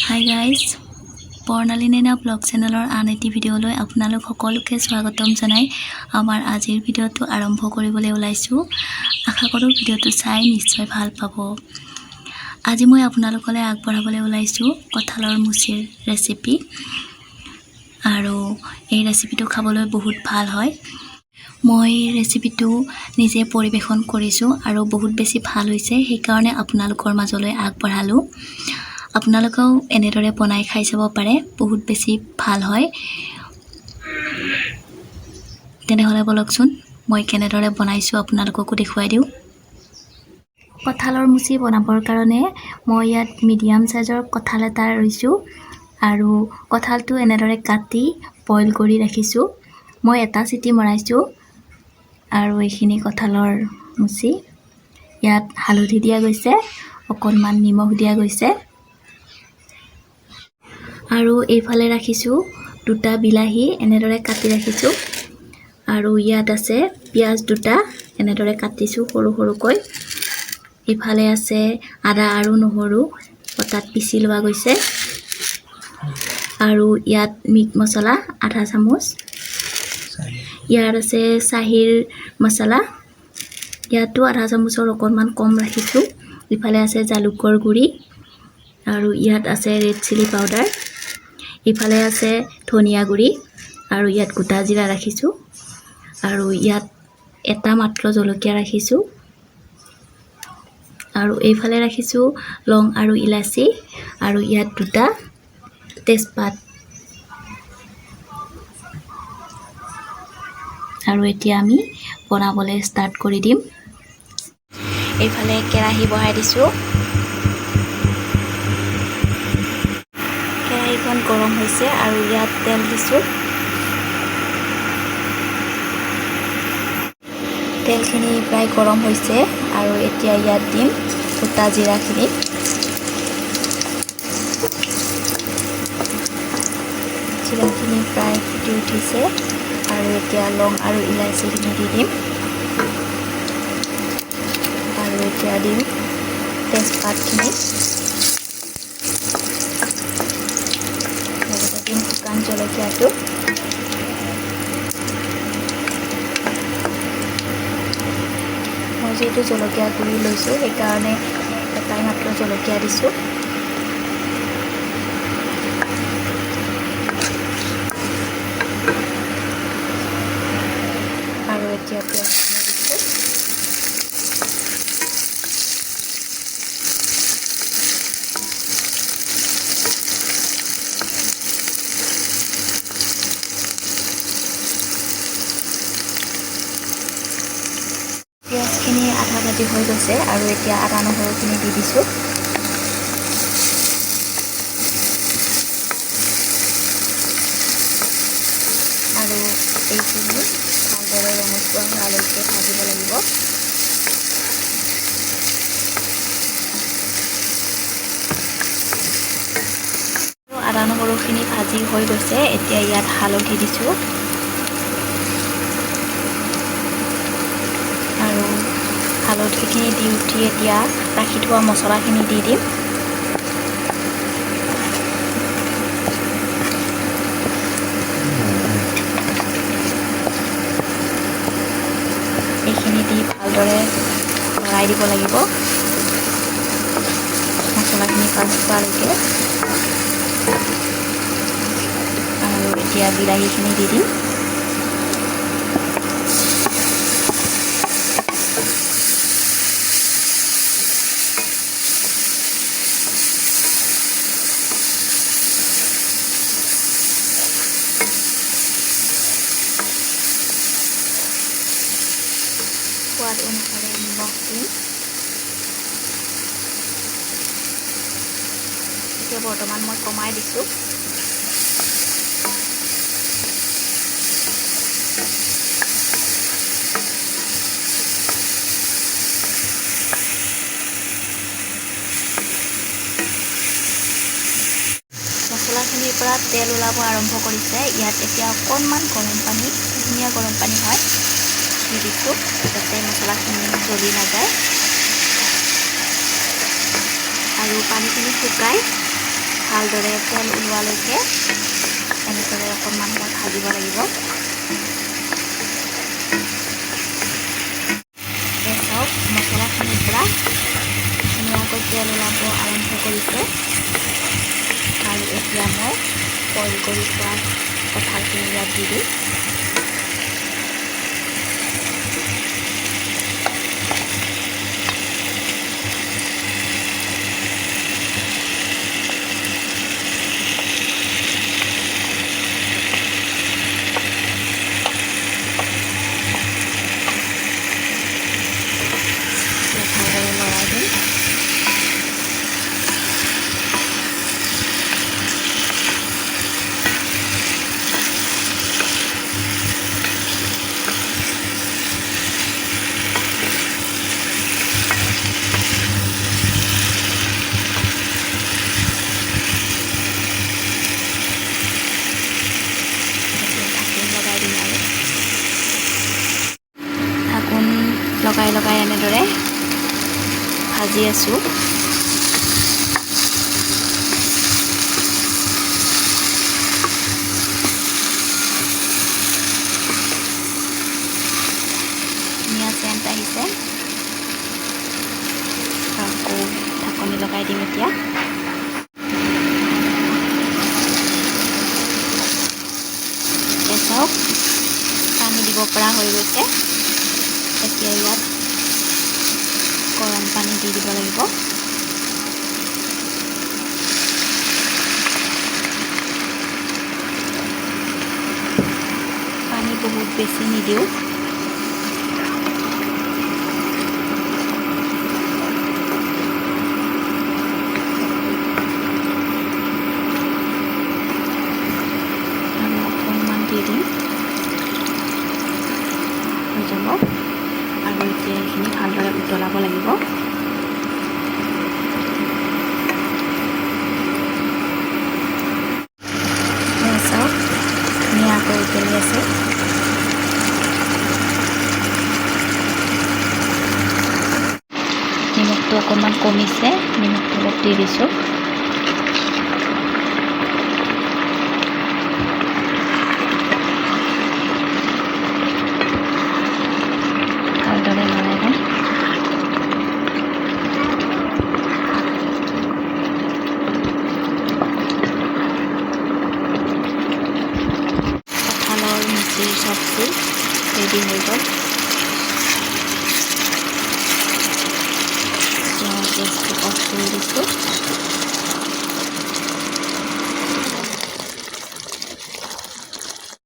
Hi guys, বৰ্ণালী Naina blog চেনেলৰ আন এটি ভিডিঅ'লৈ আপোনালোক সকলোকে স্বাগতম জনাই আমাৰ আজিৰ ভিডিঅ'টো আৰম্ভ কৰিবলৈ ওলাইছোঁ। আশা কৰোঁ ভিডিঅ'টো চাই নিশ্চয় ভাল পাব। আজি মই আপোনালোকলৈ আগবঢ়াবলৈ ওলাইছোঁ কঁঠালৰ মুচিৰ ৰেচিপি। আৰু এই ৰেচিপিটো খাবলৈ বহুত ভাল হয়। মই ৰেচিপিটো নিজে পৰিৱেশন কৰিছোঁ আৰু বহুত বেছি ভাল হৈছে, সেইকাৰণে আপোনালোকৰ মাজলৈ আগবঢ়ালোঁ। আপোনালোকেও এনেদৰে বনাই খাই চাব পাৰে, বহুত বেছি ভাল হয়। তেনেহ'লে বলকচোন মই কেনেদৰে বনাইছোঁ আপোনালোককো দেখুৱাই দিওঁ। কঁঠালৰ মুচি বনাবৰ কাৰণে মই ইয়াত মিডিয়াম সাইজৰ কঁঠাল এটা লৈছোঁ আৰু কঁঠালটো এনেদৰে কাটি বইল কৰি ৰাখিছোঁ। মই এটা চিটি মৰাইছোঁ আৰু এইখিনি কঁঠালৰ মুচি। ইয়াত হালধি দিয়া গৈছে, অকণমান নিমখ দিয়া গৈছে আৰু এইফালে ৰাখিছোঁ দুটা বিলাহী এনেদৰে কাটি ৰাখিছোঁ আৰু ইয়াত আছে পিয়াজ দুটা এনেদৰে কাটিছোঁ সৰু সৰুকৈ। ইফালে আছে আদা আৰু নহৰু পটাত পিচি লোৱা গৈছে আৰু ইয়াত মিট মছলা আধা চামুচ। ইয়াত আছে চাহিৰ মছলা, ইয়াতো আধা চামুচৰ অকণমান কম ৰাখিছোঁ। ইফালে আছে জালুকৰ গুড়ি আৰু ইয়াত আছে ৰেড চিলি পাউডাৰ। ইফালে আছে ধনিয়া গুড়ি আৰু ইয়াত গোটা জিৰা ৰাখিছোঁ আৰু ইয়াত এটা মাত্ৰ জলকীয়া ৰাখিছোঁ আৰু এইফালে ৰাখিছোঁ লং আৰু ইলাচি আৰু ইয়াত দুটা তেজপাত। আৰু এতিয়া আমি বনাবলৈ ষ্টাৰ্ট কৰি দিম। এইফালে কেৰাহী বহাই দিছোঁ। কেৰাহীখন গৰম হৈছে আৰু ইয়াত তেল দিছোঁ। তেলখিনি প্ৰায় গৰম হৈছে আৰু এতিয়া ইয়াত দিম গোটা জিৰাখিনি। জিৰাখিনি প্ৰায় ফুটি উঠিছে আৰু এতিয়া লং আৰু ইলাচিখিনি দি দিম আৰু এতিয়া দিম তেজপাতখিনি, লগতে দিম শুকান জলকীয়াটো। মই যিহেতু জলকীয়া গুড়ি লৈছোঁ সেইকাৰণে এটাই মাত্ৰ জলকীয়া দিছোঁ। আৰু এতিয়া পিঁয়াজখিনি দিছোঁ। পিঁয়াজখিনি আধা ভাজি হৈ গৈছে আৰু এতিয়া আদা নহৰুখিনি দি দিছোঁ। আৰু এইখিনি ভালদৰে ৰঙচুৱা হোৱালৈকে ভাজিব লাগিব। আদা নহৰুখিনি ভাজি হৈ গৈছে, এতিয়া ইয়াত হালধি দিছোঁ আৰু হালধিখিনি দি উঠি এতিয়া ৰাখি থোৱা মছলাখিনি দি দিম। এইখিনি দি ভালদৰে লৰাই দিব লাগিব মছলাখিনি পাঁচ পোৱালৈকে। আৰু এতিয়া বিলাহীখিনি দি দিম। সোৱাদ অনুসাৰে নিমখ দিম। এতিয়া বৰ্তমান মই কমাই দিছোঁ। মছলাখিনিৰ পৰা তেল ওলাব আৰম্ভ কৰিছে। ইয়াত এতিয়া অকণমান গৰম পানী, ধুনীয়া গৰম পানী হয়, দি দিছোঁ যাতে মছলাখিনি জ্বলি নাযায় আৰু পানীখিনি শুকাই ভালদৰে তেল ওলোৱালৈকে এনেদৰে অকণমান ভাজিব লাগিব। চাওক মছলাখিনিৰ পৰা ধুনীয়াকৈ তেল ওলাব আৰম্ভ কৰিছে আৰু এতিয়া মই বইল কৰি থোৱা কঁঠালখিনি ইয়াত দি দিম। ভালদৰে লৰাই দিম। ঢাকোন লগাই এনেদৰে ভাজি আছোঁ। ধুনীয়া চেণ্ট আহিছে। আকৌ ঢাকনি লগাই দিম এতিয়া। চাওক পানী দিব পৰা হৈ গৈছে। এতিয়া ইয়াত গৰম পানী দি দিব লাগিব। পানী বহুত বেছি নিদিওঁ। আৰু অকণমান দি দিম হৈ যাব। আৰু এতিয়া এইখিনি ভালদৰে উতলাব লাগিব। চাওক ধুনীয়াকৈ উতলি আছে। নিমখটো অকণমান কমিছে, নিমখটো অলপ দি দিছোঁ। ভালদৰে লৰাই দিম। কঁঠালৰ মুচিৰ চব্জি ৰেডি হৈ গ'ল।